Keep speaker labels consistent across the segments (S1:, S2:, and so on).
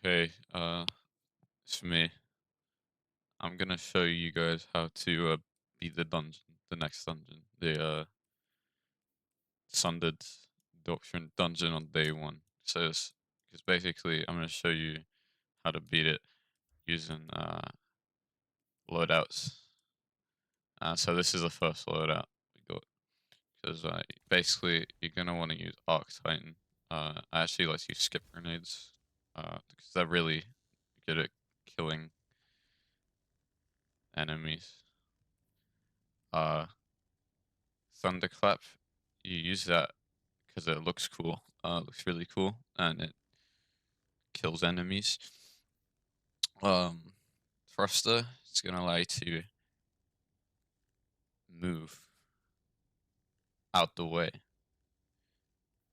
S1: Hey, it's me. I'm gonna show you guys how to beat the dungeon, the next dungeon, the Sundered Doctrine dungeon on day one. So because basically I'm gonna show you how to beat it using loadouts. So this is the first loadout we got because basically you're gonna want to use Arc Titan. I actually like to use skip grenades because they're really good at killing enemies. Thunderclap, you use that because it looks cool. It looks really cool, and it kills enemies. Thruster, it's gonna allow you to move out the way.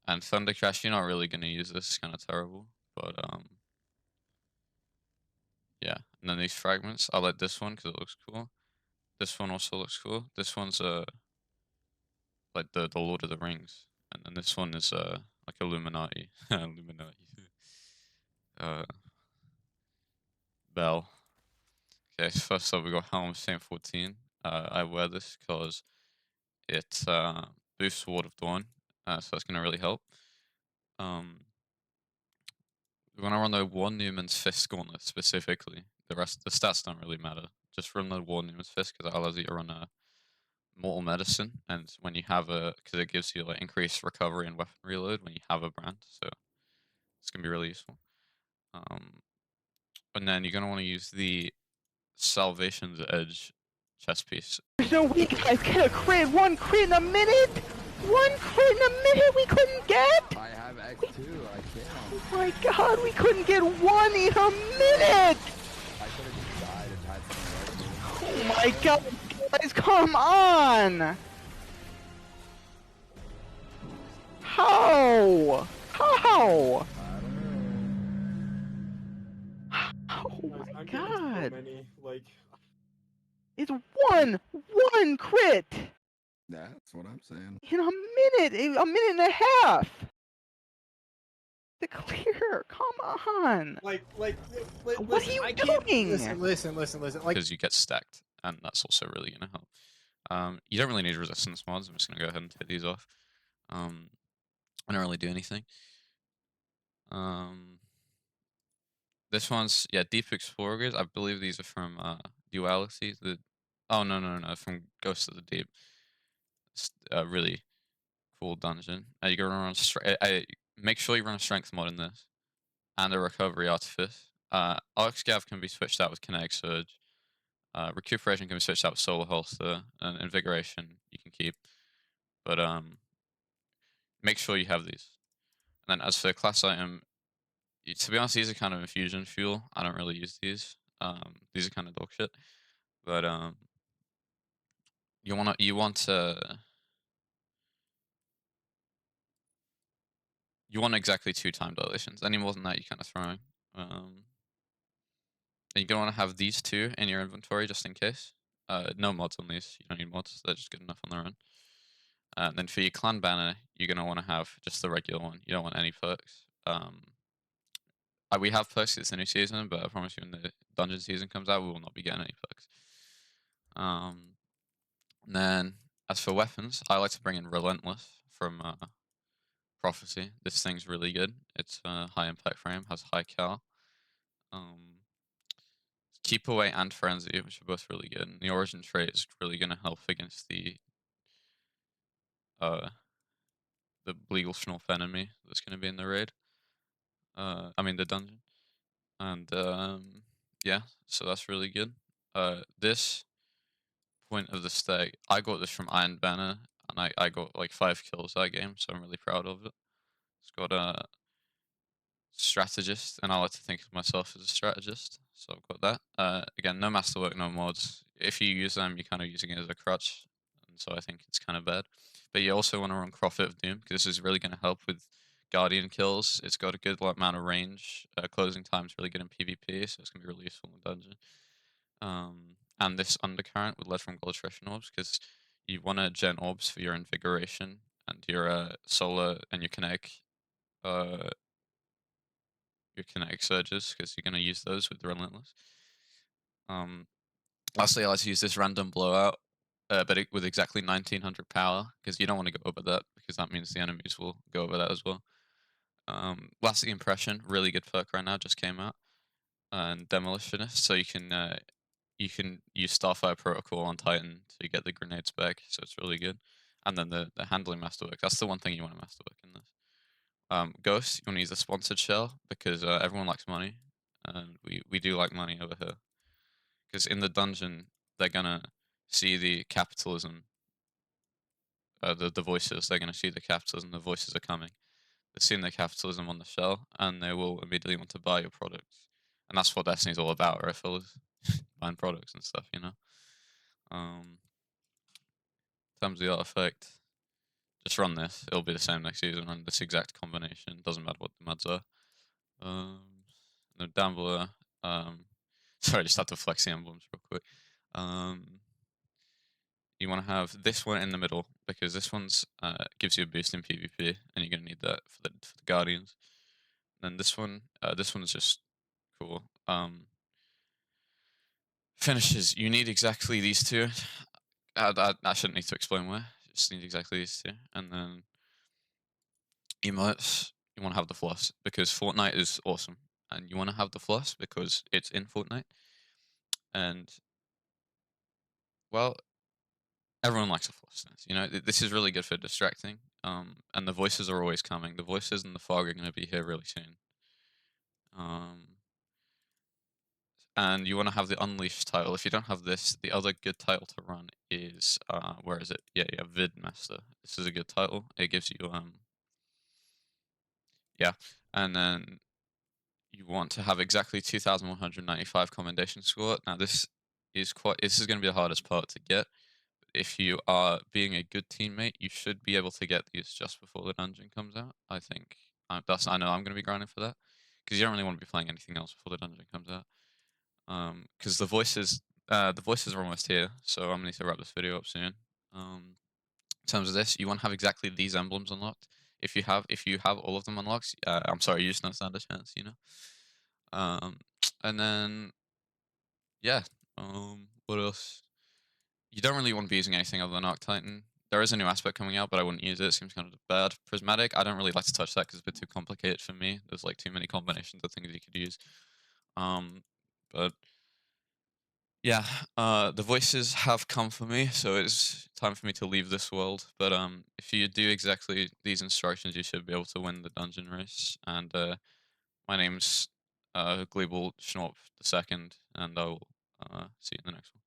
S1: And Thunder Crash, you're not really gonna use this. It's kind of terrible, but yeah. And then these fragments, I like this one because it looks cool. This one also looks cool. This one's like the Lord of the Rings, and then this one is like Illuminati, Illuminati. uh, Bell. Okay, so first up we got Helm Saint 14. I wear this because it boosts Ward of Dawn, so that's gonna really help. We're gonna run the War Newman's Fist Gauntlet specifically. The rest, the stats don't really matter. Just run the War Newman's Fist because it allows you to run a Mortal Medicine, and when you have because it gives you like increased recovery and weapon reload when you have a brand, so it's gonna be really useful. And then you're gonna want to use the Salvation's Edge chest piece.
S2: There's no way you guys get a crit! One crit in a minute! One crit in a minute we couldn't get!
S3: I have X2, I can't.
S2: Oh my god, we couldn't get one in a minute!
S3: I could have just died and had something right.
S2: Oh my god, guys, come on! How? How? Oh my god! It's one crit!
S3: That's what I'm saying.
S2: In a minute and a half! The clear, come on!
S4: What
S2: are you doing?
S4: Listen. Like,
S1: Because you get stacked, and that's also really gonna help. You don't really need resistance mods. I'm just gonna go ahead and take these off. I don't really do anything. This one's Deep Explorers. I believe these are from Duality. Oh no, from Ghost of the Deep. It's a really cool dungeon. You're gonna run make sure you run a strength mod in this, and a recovery artifice. Arc Scav can be switched out with Kinetic Surge. Recuperation can be switched out with Solar Holster, and Invigoration you can keep. But make sure you have these. And then as for the class item, to be honest, these are kind of infusion fuel. I don't really use these. These are kind of dog shit. But you want exactly 2 time dilations. Any more than that, you're kind of throwing. And you're gonna want to have these 2 in your inventory just in case. No mods on these. You don't need mods. They're just good enough on their own. And then for your clan banner, you're gonna want to have just the regular one. You don't want any perks. We have perks. It's the new season, but I promise you, when the dungeon season comes out, we will not be getting any perks. And then as for weapons, I like to bring in Relentless from Prophecy. This thing's really good. It's high impact frame, has high cal. Keep Away and Frenzy, which are both really good. And the Origin trait is really going to help against the legal Schnorf enemy that's going to be in the raid. The dungeon. And yeah, so that's really good. This point of the stag, I got this from Iron Banner, and I got like 5 kills that game, so I'm really proud of it. It's got a strategist, and I like to think of myself as a strategist, so I've got that. Again, no masterwork, no mods. If you use them, you're kind of using it as a crutch, and so I think it's kind of bad. But you also want to run Prophet of Doom, because this is really going to help with Guardian kills. It's got a good amount of range. Closing time's really good in PvP, so it's going to be really useful in the dungeon. And this Undercurrent with Lead from Gold Attrition Orbs, because you want to gen orbs for your Invigoration, and your Solar, and your Kinetic your kinetic surges, because you're gonna use those with the relentless. Lastly, I like to use this random blowout, but with exactly 1900 power, because you don't want to go over that, because that means the enemies will go over that as well. Lasting impression, really good perk right now, just came out, and demolitionist, so you can use Starfire Protocol on Titan to get the grenades back, so it's really good. And then the handling masterwork, that's the one thing you want to masterwork in this. Ghost, you want to use the sponsored shell, because everyone likes money, and we do like money over here. Because in the dungeon, they're gonna see the capitalism, the voices, they're gonna see the capitalism, the voices are coming. They're seeing the capitalism on the shell, and they will immediately want to buy your products. And that's what Destiny's all about, right, fellas? Buying products and stuff, you know? In terms of the artifact, just run this. It'll be the same next season, run this exact combination. Doesn't matter what the mods are. And down below, sorry, I just had to flex the emblems real quick. You want to have this one in the middle, because this one's gives you a boost in PvP, and you're gonna need that for the Guardians. And then this one's just cool. Finishes. You need exactly these two. I shouldn't need to explain why. You just need exactly these two, and then emotes. You want to have the floss, because Fortnite is awesome, and you want to have the floss because it's in Fortnite, and well, everyone likes a floss dance. You know, this is really good for distracting. And the voices are always coming. The voices and the fog are going to be here really soon. And you want to have the unleashed title. If you don't have this, the other good title to run is where is it? Yeah, Vid Master. This is a good title. It gives you yeah, and then you want to have exactly 2,195 commendation score. Now this is going to be the hardest part to get. If you are being a good teammate, you should be able to get these just before the dungeon comes out. I think I know I'm going to be grinding for that, because you don't really want to be playing anything else before the dungeon comes out. Because the voices are almost here, so I'm gonna need to wrap this video up soon. In terms of this, you want to have exactly these emblems unlocked. If you have all of them unlocked, I'm sorry, you just don't stand a chance, you know. And then yeah, what else? You don't really want to be using anything other than Arc Titan. There is a new aspect coming out, but I wouldn't use it. It seems kind of bad. Prismatic, I don't really like to touch that because it's a bit too complicated for me. There's like too many combinations of things you could use. But yeah, the voices have come for me, so it's time for me to leave this world. But if you do exactly these instructions, you should be able to win the dungeon race. And my name's Glebal Schnorp II, and I will see you in the next one.